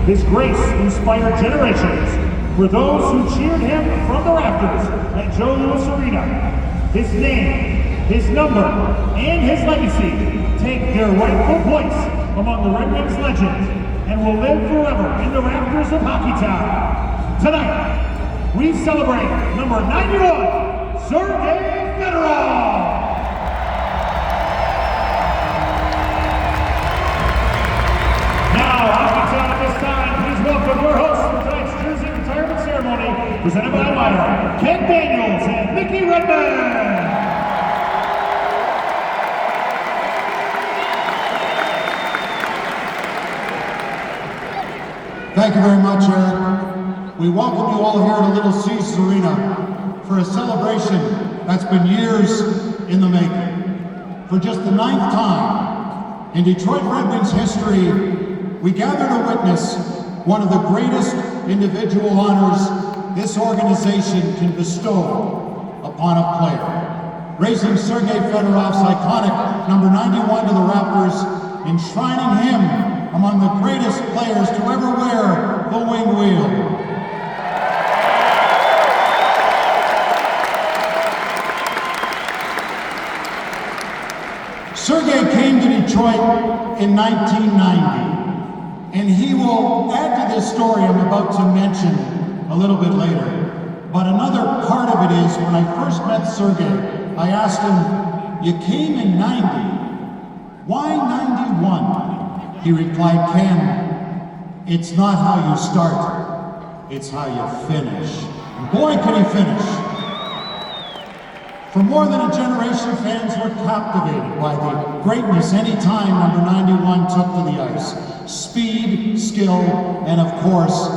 His grace inspired generations. For those who cheered him from the rafters at Joe Louis Arena, his name, his number, and his legacy take their rightful place among the Red Wings legends and will live forever in the rafters of Hockey Town. Tonight, we celebrate number 91, Sergei Fedorov. Now, Hockey Town at this time, please welcome your hosts for tonight's jersey retirement ceremony, presented by Meyer, Ken Daniels and Mickey Redman. Thank you very much, Eric. We welcome you all here at Little Caesars Arena for a celebration that's been years in the making. For just the 9th time in Detroit Red Wings history, we gather to witness one of the greatest individual honors this organization can bestow upon a player. Raising Sergei Fedorov's iconic number 91 to the rafters, enshrining him among the greatest players to ever wear the wing wheel. Sergei came to Detroit in 1990. And he will add to this story I'm about to mention a little bit later. But another part of it is, when I first met Sergei, I asked him, "You came in 90, why 91? He replied, "Ken, it's not how you start, it's how you finish." And boy, can he finish. For more than a generation, fans were captivated by the greatness any time number 91 took to the ice. Speed, skill, and of course,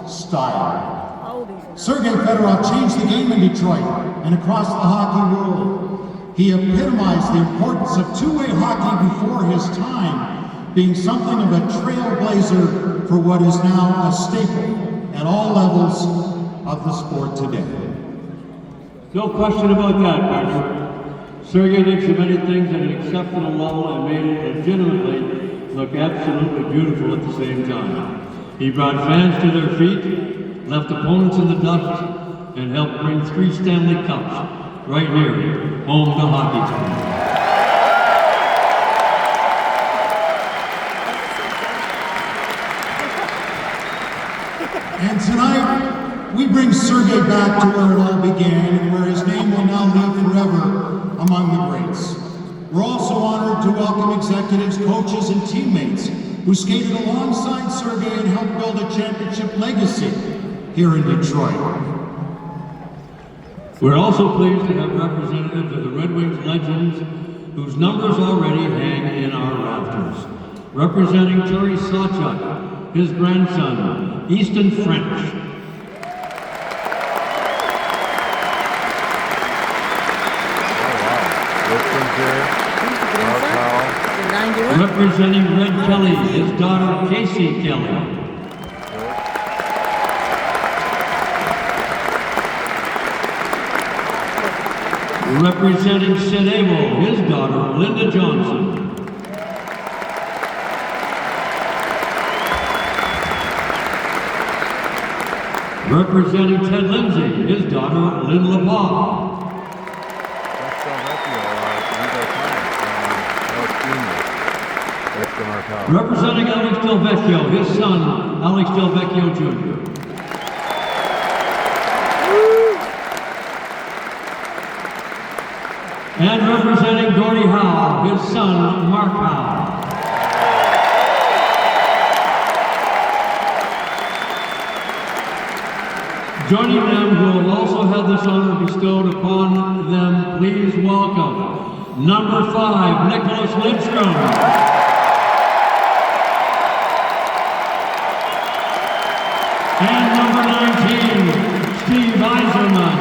style. Sergei Fedorov changed the game in Detroit and across the hockey world. He epitomized the importance of two-way hockey before his time, being something of a trailblazer for what is now a staple at all levels of the sport today. No question about that, partner. Sergei did so many things at an exceptional level and made it legitimately look absolutely beautiful at the same time. He brought fans to their feet, left opponents in the dust, and helped bring 3 Stanley Cups right here, home to Hockey Town. And tonight, we bring Sergei back to where it all began and where his name will now live forever among the greats. We're also honored to welcome executives, coaches, and teammates who skated alongside Sergei and helped build a championship legacy here in Detroit. We're also pleased to have representatives of the Red Wings legends whose numbers already hang in our rafters. Representing Terry Sawchuk, his grandson, Easton French. Representing Red Kelly, his daughter Casey Kelly. Representing Sid Abel, his daughter Linda Johnson. Representing Ted Lindsay, his daughter Lynn LeBlanc. Representing Alex Del Vecchio, his son, Alex Del Vecchio Jr. And representing Gordie Howe, his son, Mark Howe. Joining them, who will also have this honor bestowed upon them, please welcome number 5, Nicholas Lidstrom. And number 19, Steve Eiserman.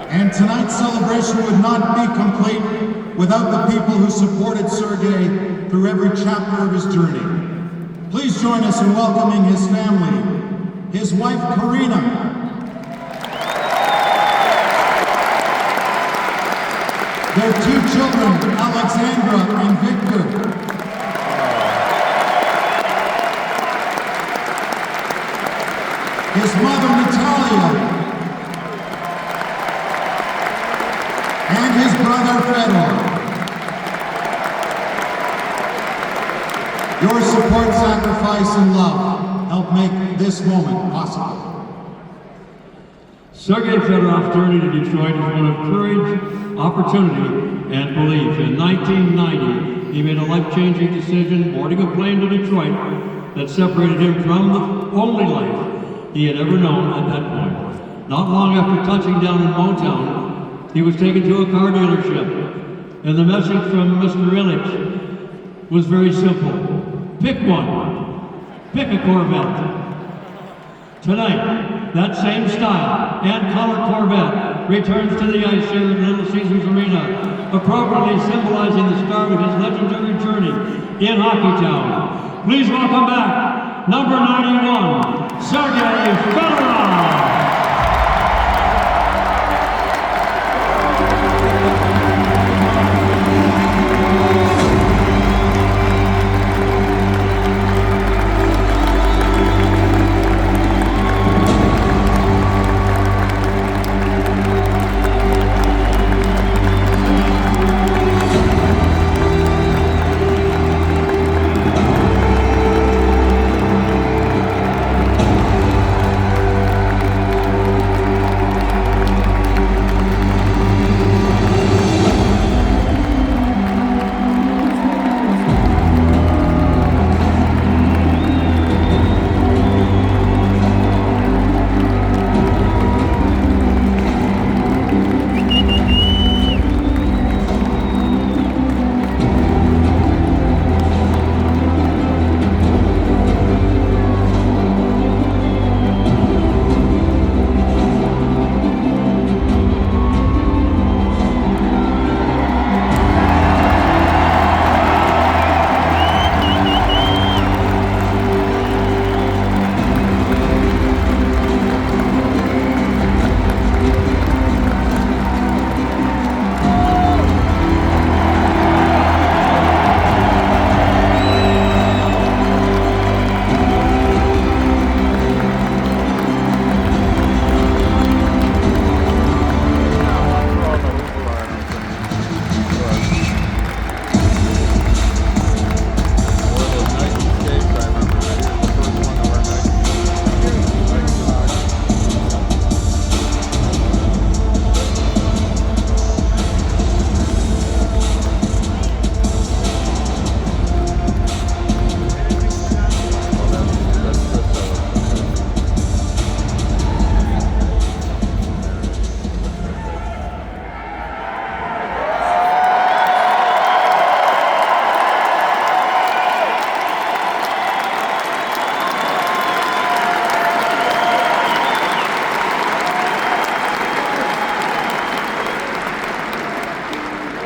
And tonight's celebration would not be complete without the people who supported Sergei through every chapter of his journey. Please join us in welcoming his family, his wife Karina, their 2 children, Alexandra and Victor, his mother Natalia, and his brother Fedor. Your support, sacrifice, and love help make this moment possible. Sergei Fedorov's journey to Detroit is one of courage, opportunity, and belief. In 1990, he made a life-changing decision, boarding a plane to Detroit, that separated him from the only life he had ever known at that point. Not long after touching down in Motown, he was taken to a car dealership, and the message from Mr. Illich was very simple. Pick one. Pick a Corvette. Tonight, that same style and color Corvette returns to the ice here at Little Caesars Arena, appropriately symbolizing the start of his legendary journey in Hockeytown. Please welcome back, number 91, Sergei Fedorov.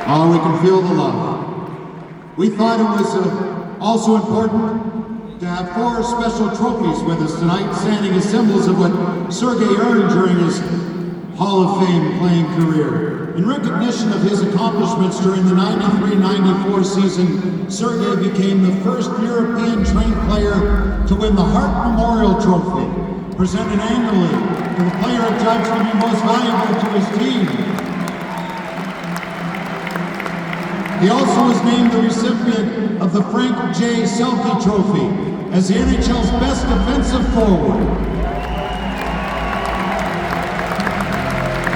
Oh, we can feel the love. We thought it was also important to have 4 special trophies with us tonight, standing as symbols of what Sergei earned during his Hall of Fame playing career. In recognition of his accomplishments during the 93-94 season, Sergei became the first European trained player to win the Hart Memorial Trophy, presented annually to the player judged to be most valuable to his team. He also was named the recipient of the Frank J. Selke Trophy as the NHL's best defensive forward.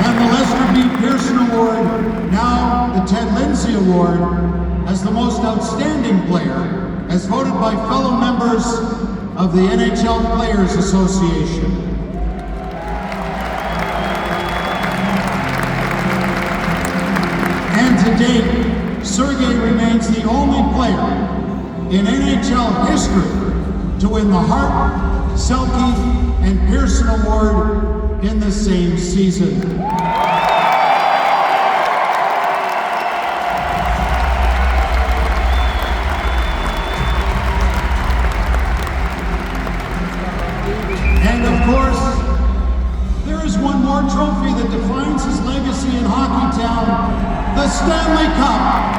And the Lester B. Pearson Award, now the Ted Lindsay Award, as the most outstanding player, as voted by fellow members of the NHL Players Association. And to date, Sergei remains the only player in NHL history to win the Hart, Selke, and Pearson Award in the same season. And of course, there is one more trophy that defines his legacy in Hockeytown, the Stanley Cup.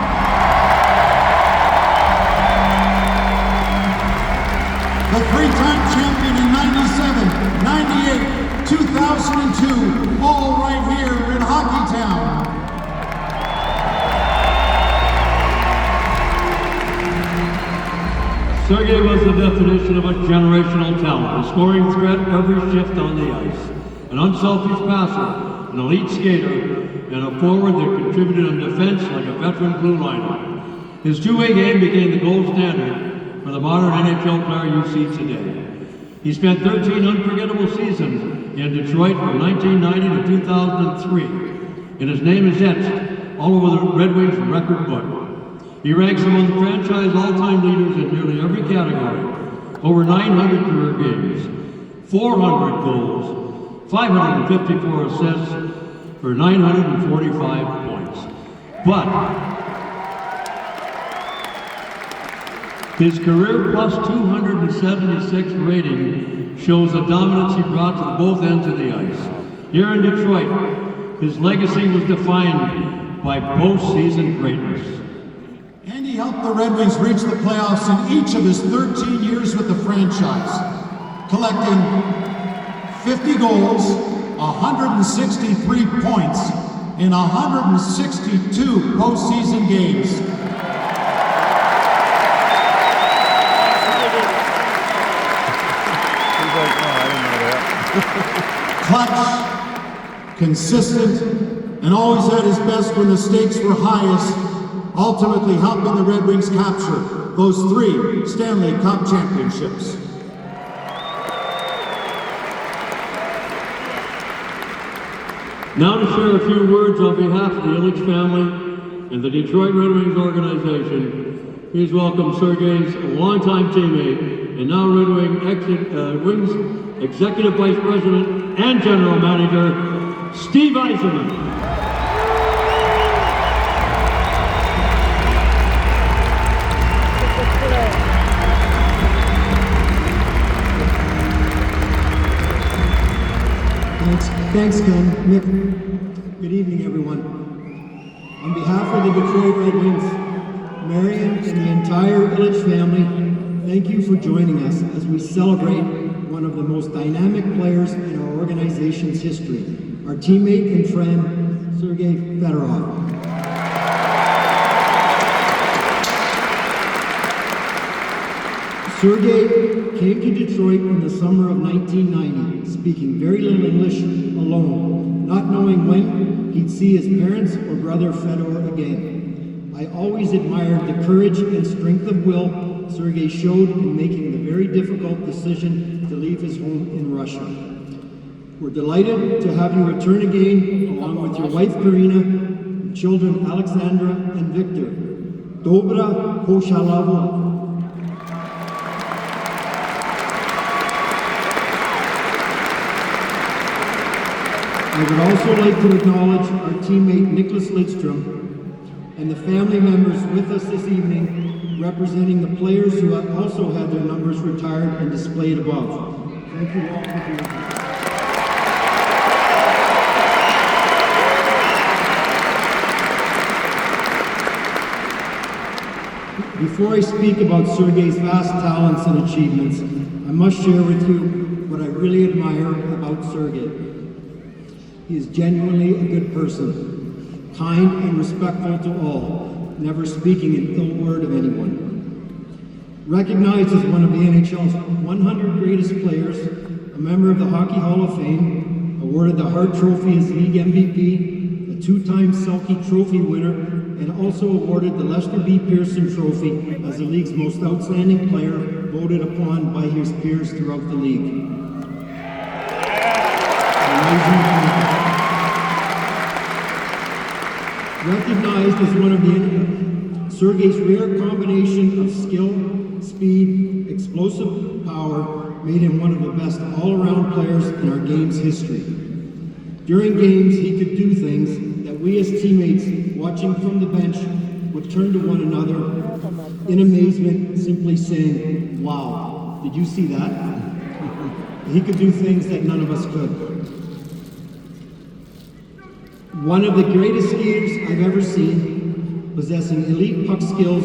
The three-time champion in 97, 98, 2002, all right here in Hockeytown. Sergei was the definition of a generational talent, a scoring threat every shift on the ice, an unselfish passer, an elite skater, and a forward that contributed in defense like a veteran blue liner. His two-way game became the gold standard for the modern NHL player you see today. He spent 13 unforgettable seasons in Detroit from 1990 to 2003, and his name is etched all over the Red Wings record book. He ranks among the franchise all-time leaders in nearly every category. Over 900 career games, 400 goals, 554 assists for 945 points. But his career plus 276 rating shows the dominance he brought to both ends of the ice. Here in Detroit, his legacy was defined by postseason greatness. And he helped the Red Wings reach the playoffs in each of his 13 years with the franchise, collecting 50 goals, 163 points in 162 postseason games. Clutch, consistent, and always at his best when the stakes were highest, ultimately helping the Red Wings capture those 3 Stanley Cup championships. Now to share a few words on behalf of the Ilitch family and the Detroit Red Wings organization, please welcome Sergei's longtime teammate and now Red Wings Executive Vice President and General Manager, Steve Yzerman. Thanks, Ken. Nick, good evening, everyone. On behalf of the Detroit Red Wings, Marion, and the entire Ilitch family, thank you for joining us as we celebrate one of the most dynamic players in our organization's history, our teammate and friend, Sergei Fedorov. Sergei came to Detroit in the summer of 1990, speaking very little English, alone, not knowing when he'd see his parents or brother Fedor again. I always admired the courage and strength of will Sergei showed in making the very difficult decision to leave his home in Russia. We're delighted to have you return again, along with your wife Karina, children Alexandra and Victor. Dobra poshalavo. I would also like to acknowledge our teammate Nicholas Lidstrom and the family members with us this evening, representing the players who have also had their numbers retired and displayed above. Thank you all for being here. Before I speak about Sergei's vast talents and achievements, I must share with you what I really admire about Sergei. He is genuinely a good person, kind and respectful to all, never speaking an ill word of anyone. Recognized as one of the NHL's 100 greatest players, a member of the Hockey Hall of Fame, awarded the Hart Trophy as League MVP, a 2-time Selke Trophy winner, and also awarded the Lester B. Pearson Trophy as the league's most outstanding player, voted upon by his peers throughout the league. Recognized as one of the Sergei's rare combination of skill, speed, explosive power made him one of the best all-around players in our game's history. During games, he could do things that we as teammates watching from the bench would turn to one another in amazement, simply saying, "Wow, did you see that?" He could do things that none of us could. One of the greatest skiers I've ever seen, possessing elite puck skills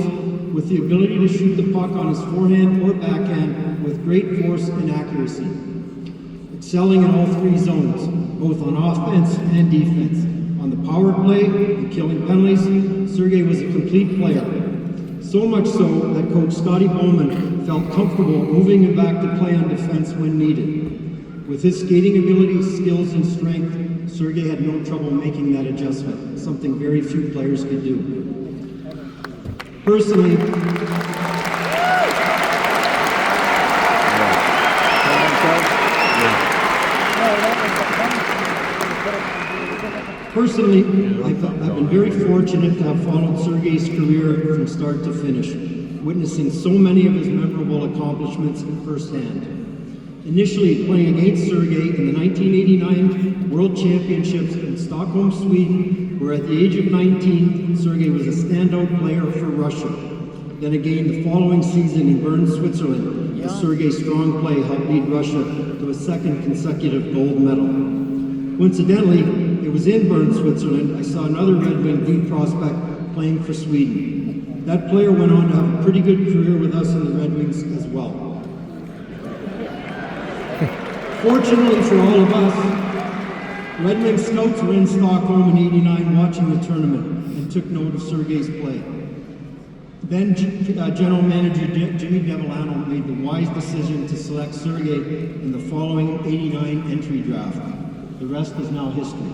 with the ability to shoot the puck on his forehand or backhand with great force and accuracy. Excelling in all three zones, both on offense and defense. On the power play and killing penalties, Sergei was a complete player. So much so that Coach Scotty Bowman felt comfortable moving him back to play on defense when needed. With his skating abilities, skills, and strength, Sergei had no trouble making that adjustment, something very few players could do. Personally, I've been very fortunate to have followed Sergei's career from start to finish, witnessing so many of his memorable accomplishments firsthand. Initially playing against Sergei in the 1989 World Championships in Stockholm, Sweden, where at the age of 19, Sergei was a standout player for Russia. Then again the following season in Bern, Switzerland, as Sergei's strong play helped lead Russia to a second consecutive gold medal. Coincidentally, it was in Bern, Switzerland, I saw another Red Wing D prospect playing for Sweden. That player went on to have a pretty good career with us in the Red Wings as well. Fortunately for all of us, Red Wing scouts were in Stockholm in '89 watching the tournament and took note of Sergei's play. Then General Manager Jimmy Devellano made the wise decision to select Sergei in the following '89 entry draft. The rest is now history.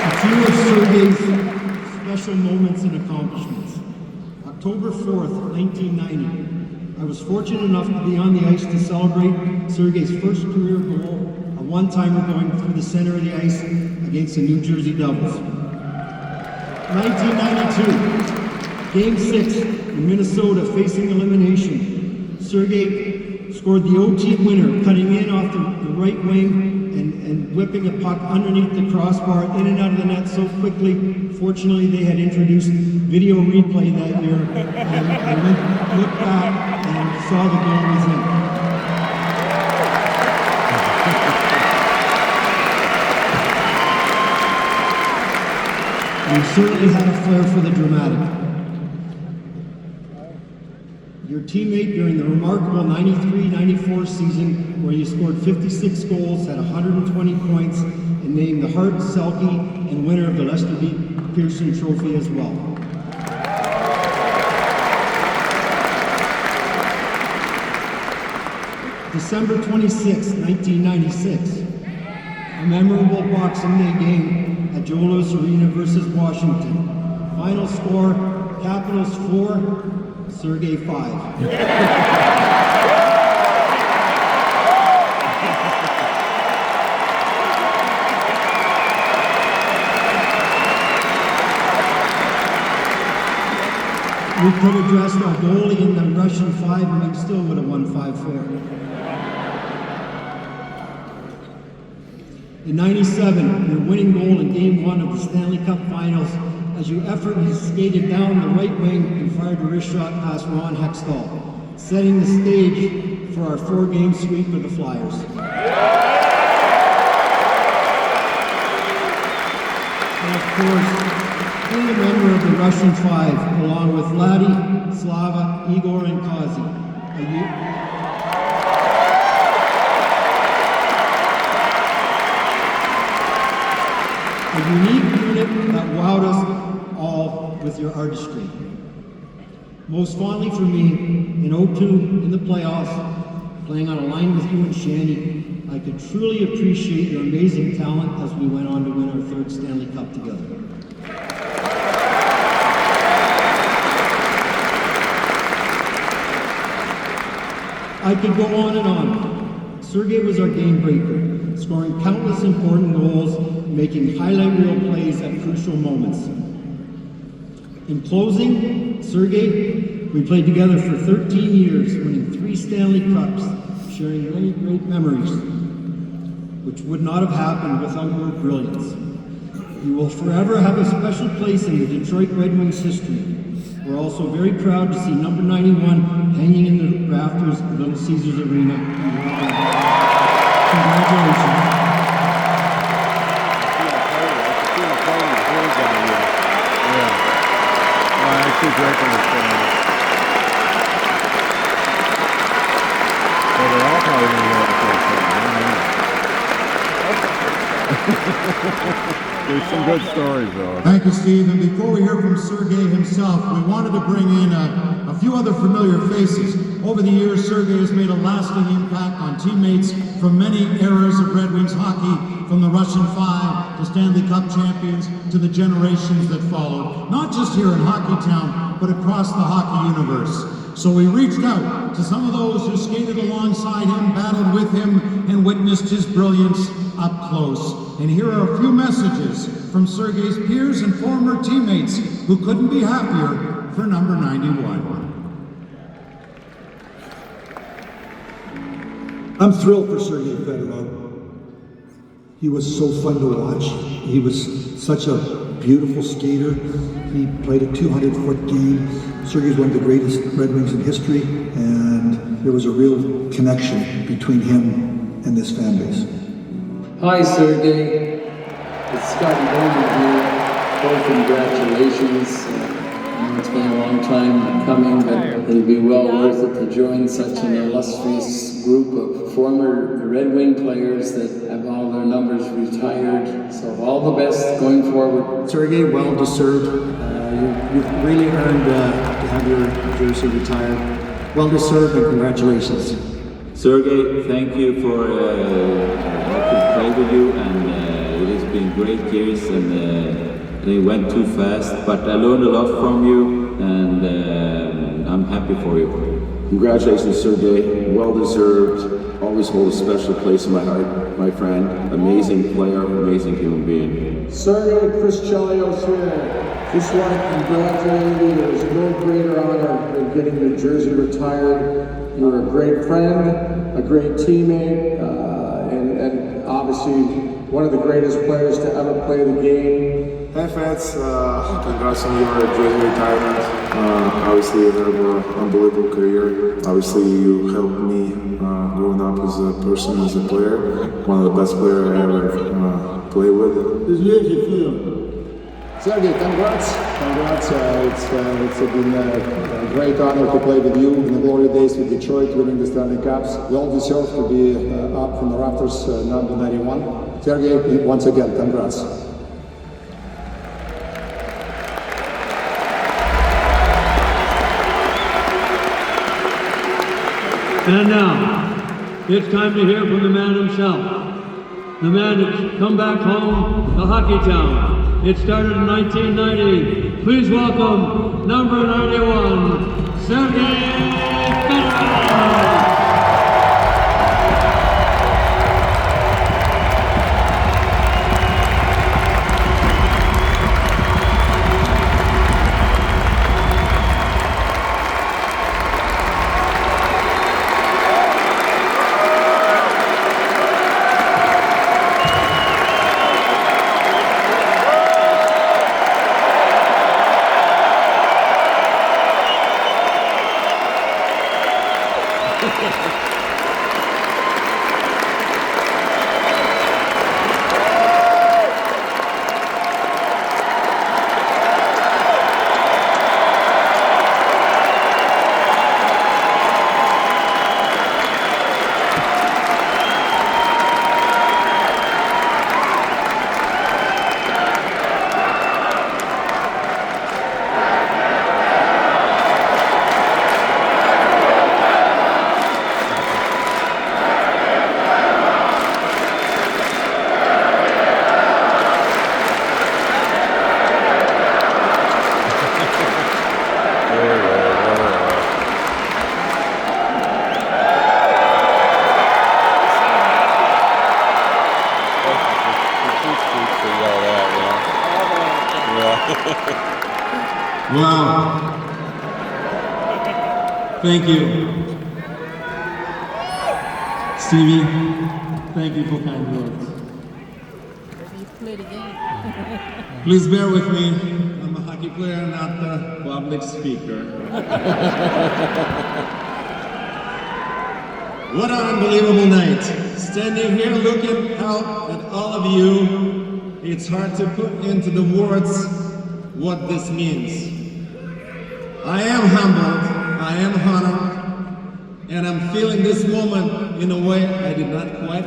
A few of Sergei's special moments and accomplishments. October 4th, 1990. I was fortunate enough to be on the ice to celebrate Sergei's first career goal, a one-timer going through the center of the ice against the New Jersey Devils. 1992, Game 6 in Minnesota, facing elimination. Sergei scored the OT winner, cutting in off the right wing and whipping a puck underneath the crossbar, in and out of the net so quickly. Fortunately, they had introduced video replay that year, and I looked back and saw the goal was in. You certainly had a flair for the dramatic. Your teammate during the remarkable 93-94 season, where you scored 56 goals, had 120 points, and named the Hart, Selke, and winner of the Lester B. Pearson Trophy as well. December 26, 1996, a memorable Boxing Day game at Joe Louis Arena versus Washington. Final score, Capitals 4, Sergei 5. We could have dressed our goalie in the Russian 5 and we still would have won 5-4. In '97, your winning goal in Game 1 of the Stanley Cup Finals, as you effortlessly skated down the right wing and fired a wrist shot past Ron Hextall, setting the stage for our 4-game sweep of the Flyers. And of course, being a member of the Russian 5, along with Laddie, Slava, Igor, and Kazi, a unique unit that wowed us all with your artistry. Most fondly for me, in '02 in the playoffs, playing on a line with you and Shanny, I could truly appreciate your amazing talent as we went on to win our 3rd Stanley Cup together. I could go on and on. Sergei was our game breaker, scoring countless important goals, making highlight reel plays at crucial moments. In closing, Sergei, we played together for 13 years, winning 3 Stanley Cups, sharing many great memories, which would not have happened without your brilliance. You will forever have a special place in the Detroit Red Wings history. We're also very proud to see number 91 hanging in the rafters of Little Caesars Arena. Congratulations. There's some good stories, though. Thank you, Steve. And before we hear from Sergei himself, we wanted to bring in a few other familiar faces. Over the years, Sergei has made a lasting impact on teammates from many eras of Red Wings hockey, from the Russian Five to Stanley Cup champions to the generations that followed, not just here in Hockeytown, but across the hockey universe. So we reached out to some of those who skated alongside him, battled with him, and witnessed his brilliance up close. And here are a few messages from Sergei's peers and former teammates who couldn't be happier for number 91. I'm thrilled for Sergei Fedorov. He was so fun to watch. He was such a beautiful skater. He played a 200-foot game. Sergei's one of the greatest Red Wings in history, and there was a real connection between him and this fan base. Hi, Sergei. It's Scotty Bowman here. Well, congratulations. I know it's been a long time coming, but it'll be well worth it to join such an illustrious group of former Red Wing players that have all their numbers retired. So all the best going forward. Sergei, well deserved. You've really earned to have your jersey retired. Well deserved, and congratulations. Sergei, thank you for play with you, and it has been great years, and they went too fast, but I learned a lot from you, and I'm happy for you. Congratulations, Sergei. Well deserved. Always hold a special place in my heart, my friend. Amazing player, amazing human being. Sergei Krischelios here. Just want to congratulate you. There is no greater honor than getting your jersey retired. You're a great friend, a great teammate, and obviously one of the greatest players to ever play the game. Hey fans, congrats on your jersey retirement. Obviously you have an unbelievable career. Obviously you helped me growing up as a person, as a player. One of the best players I ever played with. Sergei, congrats. It's been a great honor to play with you in the glory days with Detroit, winning the Stanley Cups. Well deserved to be up from the rafters, number 91. Sergei, once again, congrats. And now, it's time to hear from the man himself. The man that's come back home to Hockeytown. It started in 1990. Please welcome number 91, Sergei Fedorov. Wow. Thank you. Stevie, thank you for kind words. Please bear with me. I'm a hockey hockey player, not the public speaker. What an unbelievable night. Standing here looking out at all of you, it's hard to put into the words what this means. I am humbled, I am honored, and I'm feeling this moment in a way I did not quite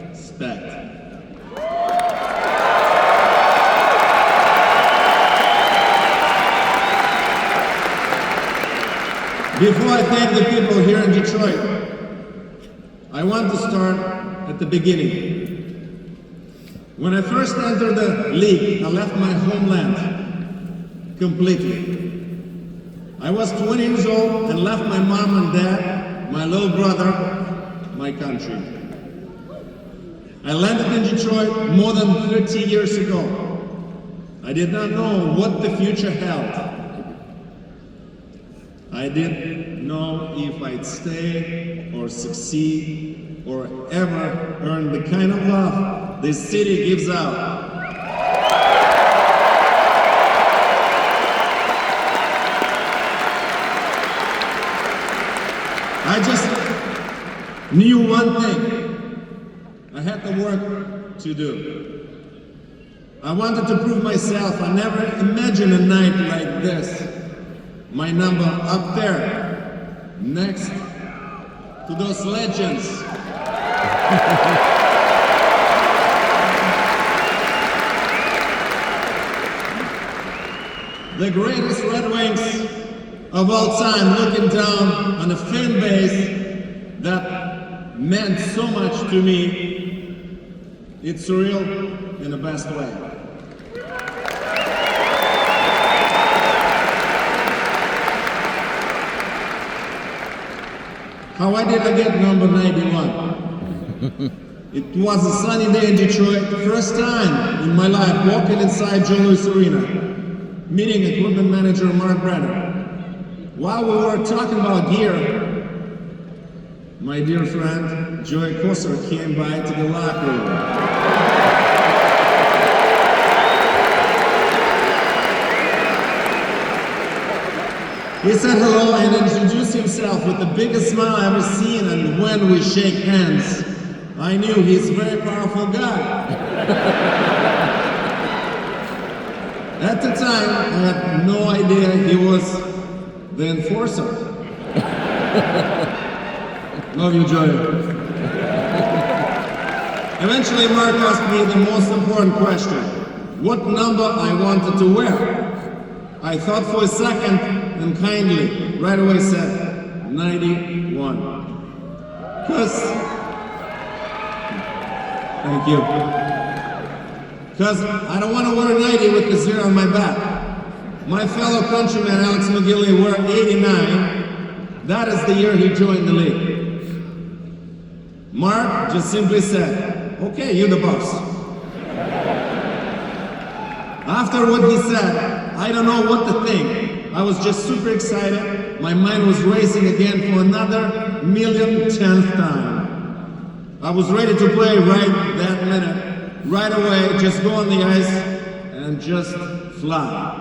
expect. Before I thank the people here in Detroit, I want to start at the beginning. When I first entered the league, I left my homeland completely. I was 20 years old and left my mom and dad, my little brother, my country. I landed in Detroit more than 30 years ago. I did not know what the future held. I didn't know if I'd stay or succeed or ever earn the kind of love this city gives out. I just knew one thing. I had the work to do. I wanted to prove myself. I never imagined a night like this. My number up there, next to those legends. The greatest Red Wings of all time, looking down on a fan base that meant so much to me. It's surreal in the best way. How did I get number 91? It was a sunny day in Detroit, first time in my life walking inside Joe Louis Arena, meeting equipment manager Mark Brenner. While we were talking about gear, my dear friend Joey Kosar came by to the locker room. He said hello and introduced himself with the biggest smile I've ever seen, and when we shake hands, I knew he's a very powerful guy. At the time, I had no idea he was the enforcer. Love you, Joey. Eventually, Mark asked me the most important question, what number I wanted to wear. I thought for a second and kindly, right away said, 91. Thank you. Because I don't want to wear 90 with the 0 on my back. My fellow countryman Alex McGilley wore 89. That is the year he joined the league. Mark just simply said, okay, you're the boss. After what he said, I don't know what to think. I was just super excited. My mind was racing again for another 1,000,000th time. I was ready to play right that minute. Right away, just go on the ice and just fly.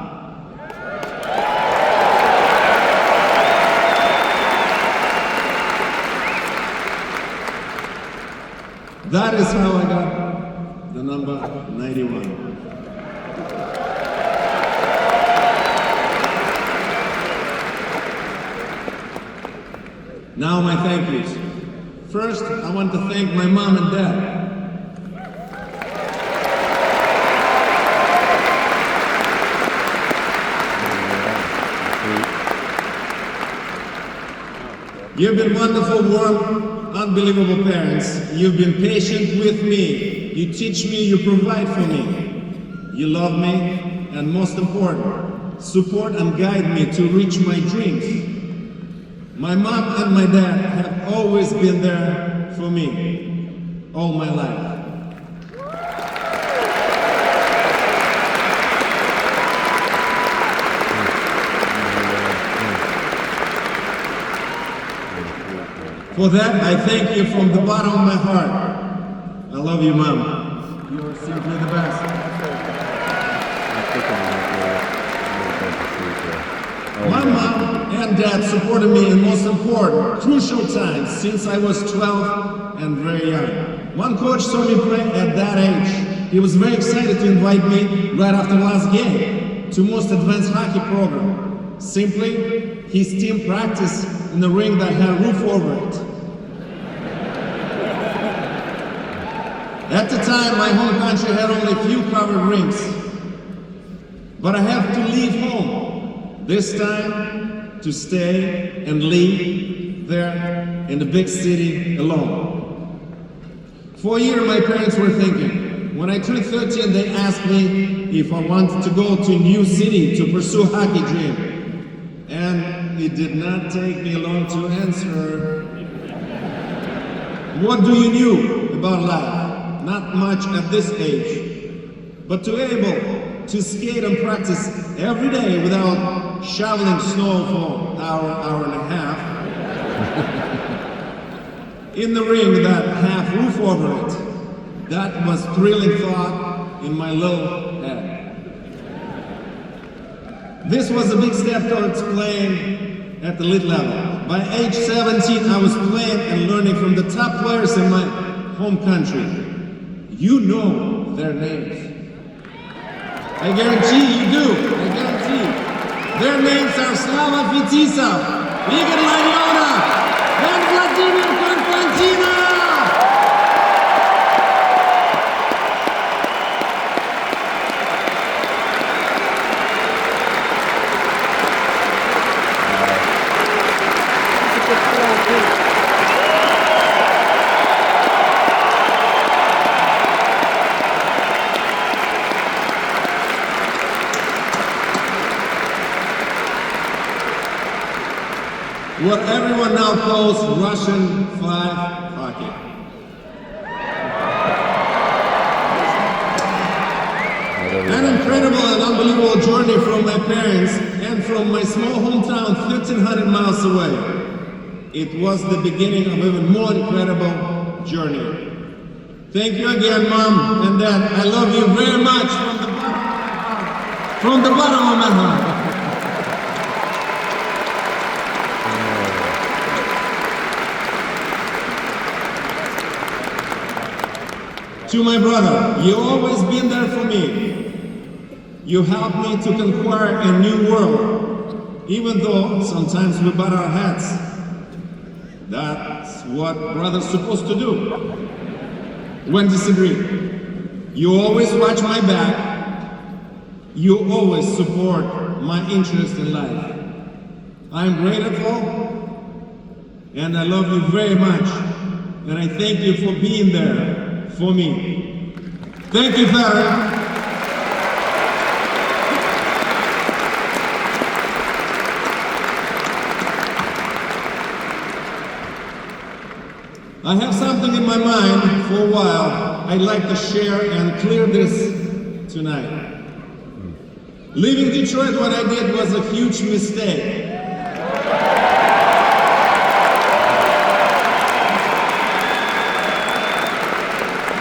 That is how I got the number 91. Now my thank yous. First, I want to thank my mom and dad. You've been wonderful, warm, unbelievable parents. You've been patient with me. You teach me, you provide for me. You love me, and most important, support and guide me to reach my dreams. My mom and my dad have always been there for me, all my life. For that, I thank you from the bottom of my heart. I love you, Mom. You are simply the best. My mom and dad supported me in most important, crucial times since I was 12 and very young. One coach saw me play at that age. He was very excited to invite me right after last game to most advanced hockey program. Simply, his team practiced in the ring that had a roof over it. At the time, my home country had only a few covered rinks. But I have to leave home, this time to stay and live there in the big city alone. For a year, my parents were thinking. When I turned 13, they asked me if I wanted to go to a new city to pursue a hockey dream. And it did not take me long to answer. What do you know about life? Not much at this age. But to be able to skate and practice every day without shoveling snow for an hour and a half. In the ring that half roof over it. That was thrilling thought in my little head. This was a big step towards playing at the elite level. By age 17, I was playing and learning from the top players in my home country. You know their names. I guarantee you do. I guarantee. Their names are Slava Fetisov, Igor Larionov, and Vladimir Konstantinov! What everyone now calls Russian 5 hockey. An incredible and unbelievable journey from my parents and from my small hometown 1,500 miles away. It was the beginning of an even more incredible journey. Thank you again, Mom and Dad. I love you very much from the bottom of my heart. To my brother, you always been there for me. You helped me to conquer a new world, even though sometimes we butt our heads. That's what brothers supposed to do when disagree. You always watch my back. You always support my interest in life. I'm grateful and I love you very much. And I thank you for being there for me. Thank you, Fedorov. I have something in my mind for a while I'd like to share and clear this tonight. Leaving Detroit, what I did was a huge mistake.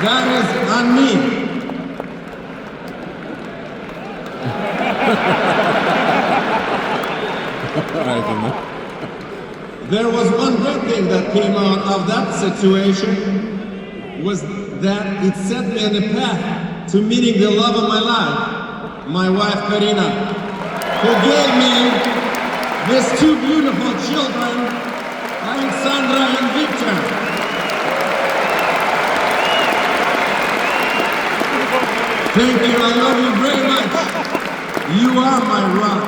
That is on me. There was one good thing that came out of that situation, was that it set me on a path to meeting the love of my life, my wife Karina, who gave me these two beautiful children, Alexandra and Victor. Thank you, I love you very much. You are my rock.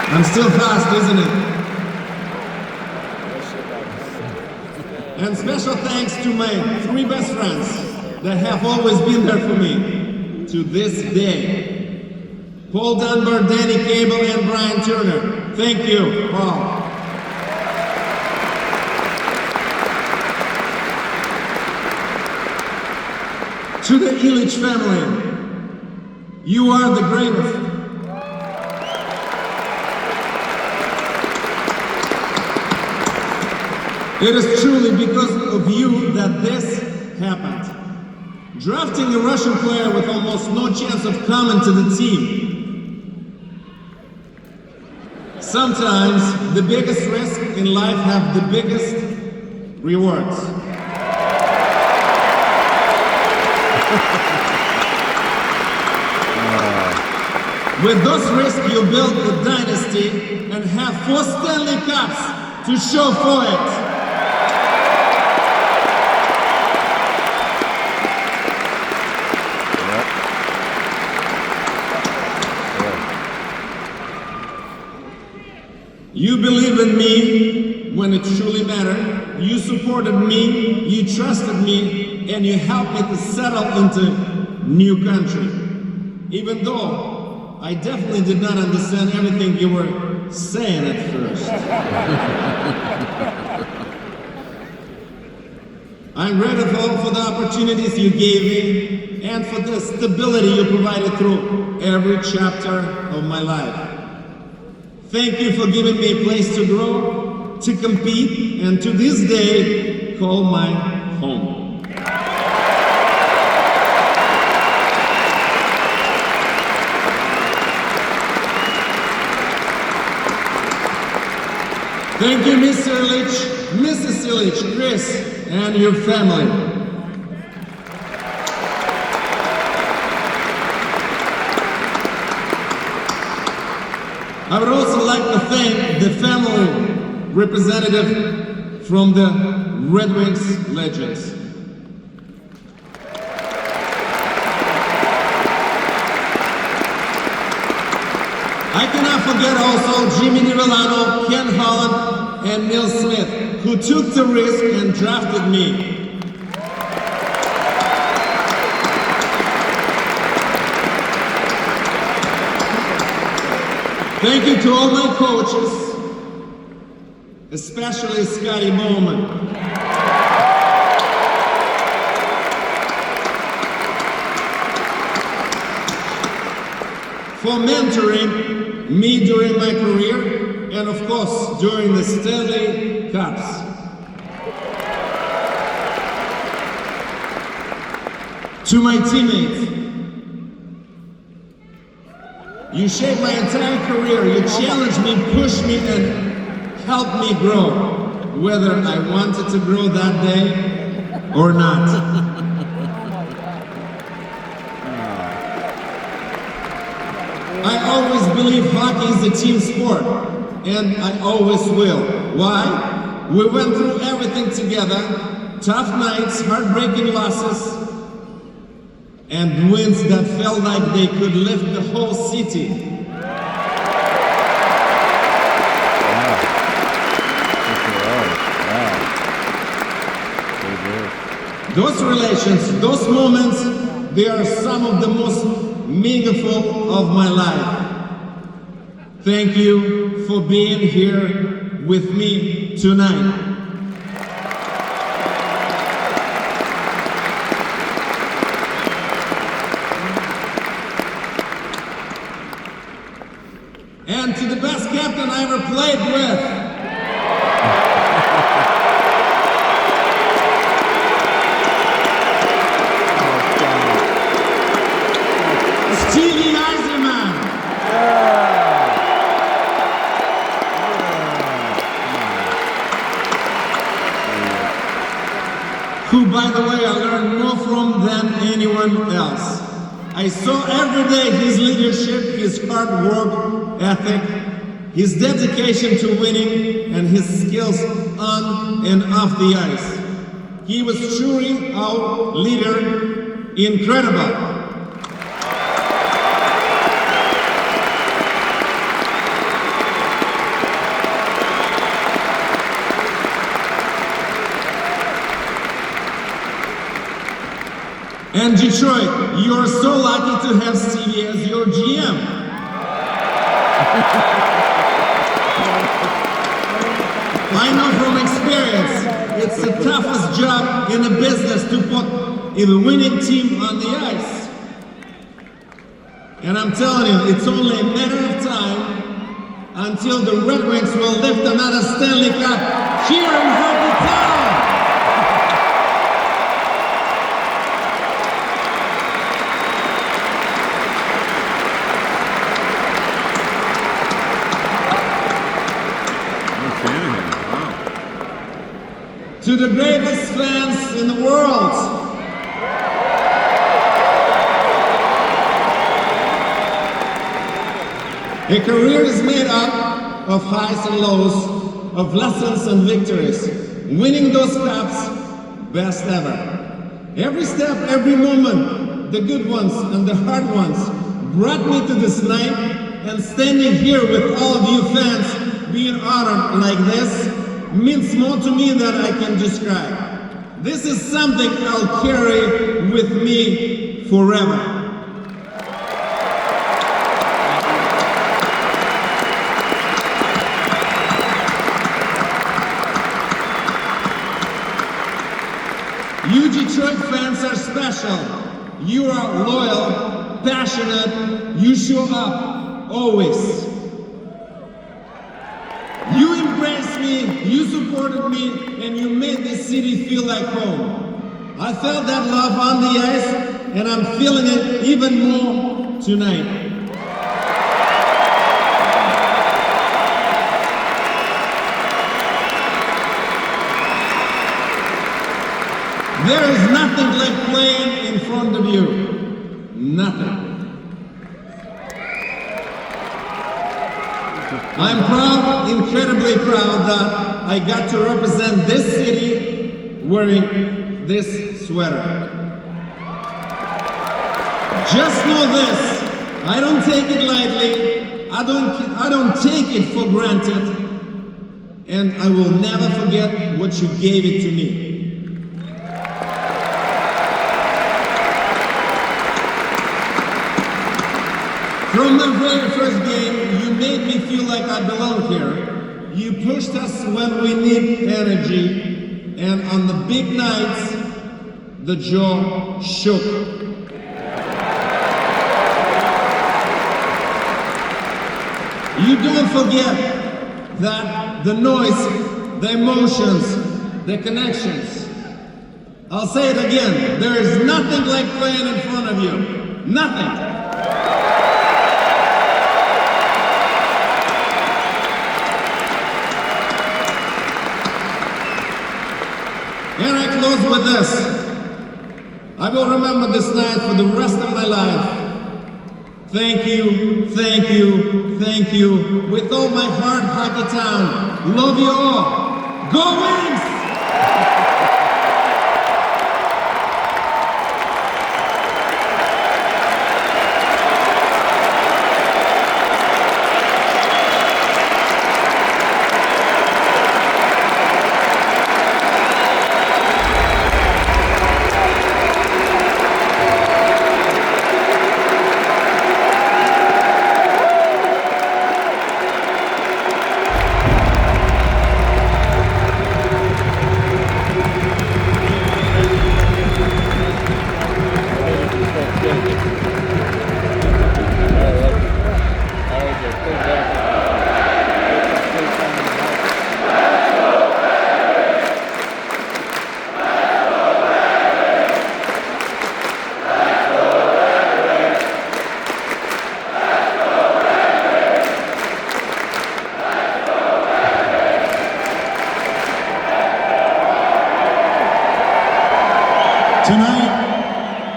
I'm still fast, isn't it? And special thanks to my 3 best friends that have always been there for me to this day. Paul Dunbar, Danny Cable, and Brian Turner. Thank you, Paul. To the Illich family, you are the greatest. It is truly because of you that this happened. Drafting a Russian player with almost no chance of coming to the team. Sometimes the biggest risk in life have the biggest rewards. With those risks, you build a dynasty and have 4 Stanley Cups to show for it. You believe in me when it truly mattered. You supported me, you trusted me, and you helped me to settle into new country. Even though I definitely did not understand everything you were saying at first. I'm grateful for the opportunities you gave me and for the stability you provided through every chapter of my life. Thank you for giving me a place to grow, to compete, and to this day, call my home. Thank you, Mr. Illich, Mrs. Illich, Chris, and your family. I would also like to thank the family representative from the Red Wings Legends. I cannot forget also Jimmy Nivellano, Ken Holland, and Neil Smith, who took the risk and drafted me. Thank you to all my coaches, especially Scotty Bowman. For mentoring me during my career, and of course, during the Stanley Cups. To my teammates, you shaped my entire career. You challenged me, pushed me, and helped me grow, whether I wanted to grow that day or not. I always believe hockey is a team sport, and I always will. Why? We went through everything together, tough nights, heartbreaking losses, and wins that felt like they could lift the whole city. Those relations, those moments, they are some of the most meaningful of my life. Thank you for being here with me tonight. And to the best captain I ever played with. Stevie Eiserman. Who, by the way, I learned more from than anyone else. I saw every day his leadership, his hard work ethic, his dedication to winning, and his skills on and off the ice. He was truly our leader, incredible. And Detroit, you are so lucky to have Stevie as your GM. I know from experience, it's the toughest job in a business to put a winning team on the ice. And I'm telling you, it's only a matter of time until the Red Wings will lift another Stanley Cup here in Hockey Town. To the greatest fans in the world, a career is made up of highs and lows, of lessons and victories, winning those cups, best ever. Every step, every moment, the good ones and the hard ones, brought me to this night, and standing here with all of you fans, being honored like this, means more to me than I can describe. This is something I'll carry with me forever. You Detroit fans are special. You are loyal, passionate, you show up, always. You embraced me, you supported me, and you made this city feel like home. I felt that love on the ice, and I'm feeling it even more tonight. There is nothing like playing in front of you. Nothing. I'm proud, incredibly proud, that I got to represent this city wearing this sweater. Just know this, I don't take it lightly, I don't take it for granted, and I will never forget what you gave it to me. From the very first game, you made me feel like I belong here. You pushed us when we need energy, and on the big nights, the jaw shook. You don't forget that the noise, the emotions, the connections. I'll say it again, there is nothing like playing in front of you. Nothing. And I close with this. I will remember this night for the rest of my life. Thank you, thank you, thank you. With all my heart, Hockey Town. Love you all. Go Wings!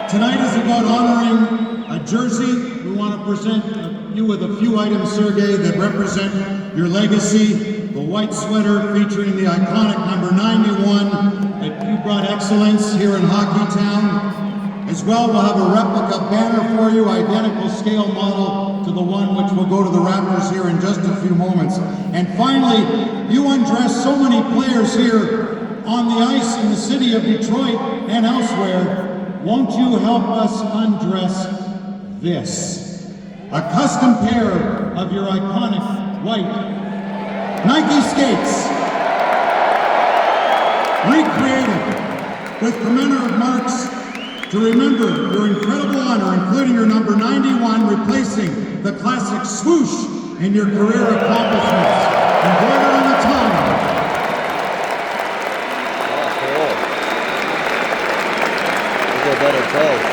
Tonight is about honoring a jersey. We want to present you with a few items, Sergei, that represent your legacy. The white sweater featuring the iconic number 91 that you brought excellence here in Hockey Town. As well, we'll have a replica banner for you, identical scale model to the one which will go to the Raptors here in just a few moments. And finally, you undressed so many players here on the ice in the city of Detroit and elsewhere. Won't you help us undress this? A custom pair of your iconic white Nike skates, recreated with commemorative marks to remember your incredible honor, including your number 91, replacing the classic swoosh and your career accomplishments. Embroidered on the tongue. Look at better toes.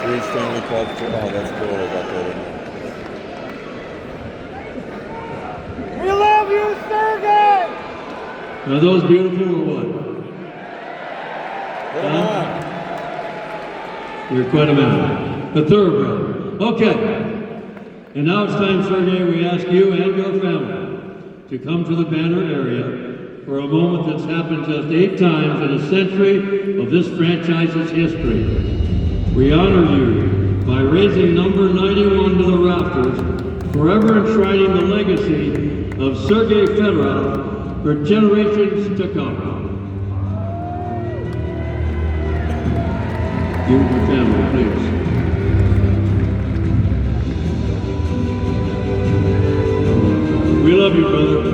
Three Stanley Cup. Oh, that's cool. I got that in there. We love you, Sergei! Are those beautiful or what? Put 'em on. You're quite a man. The thoroughbred. Okay. And now it's time, Sergei, we ask you and your family to come to the banner area for a moment that's happened just 8 times in a century of this franchise's history. We honor you by raising number 91 to the rafters, forever enshrining the legacy of Sergei Fedorov for generations to come. You and your family, please. We love you, brother.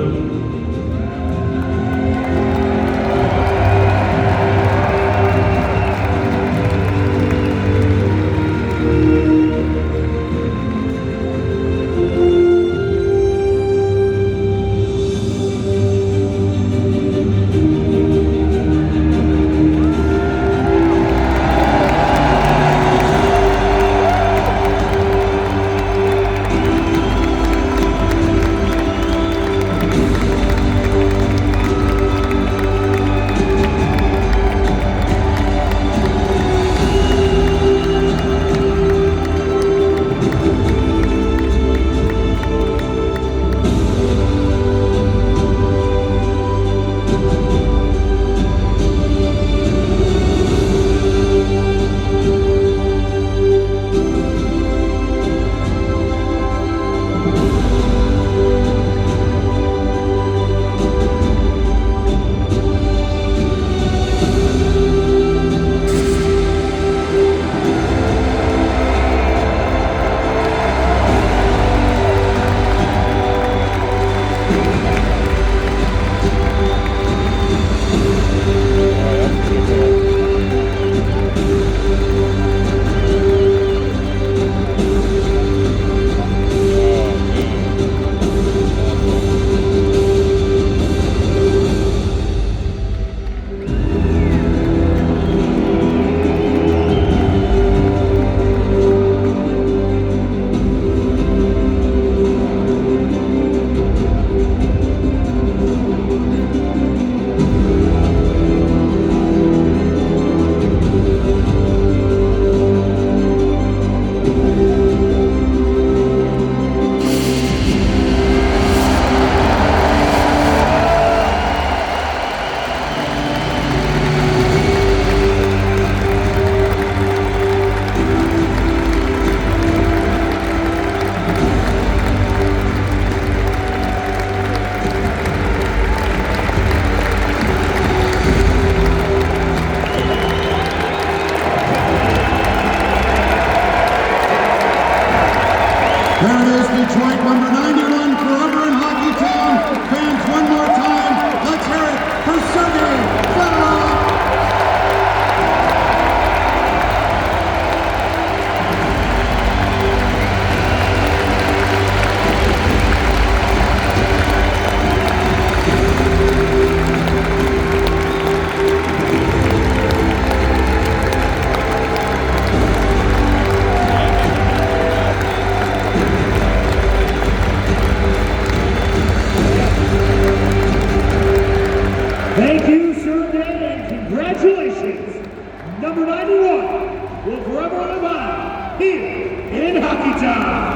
There it is, Detroit, number 91, forever in Hockey Town. Fans, one more time, let's hear it for Sergei Fedorov. Thank you, Sergei, and congratulations. Number 91 will forever live on here in Hockey Town.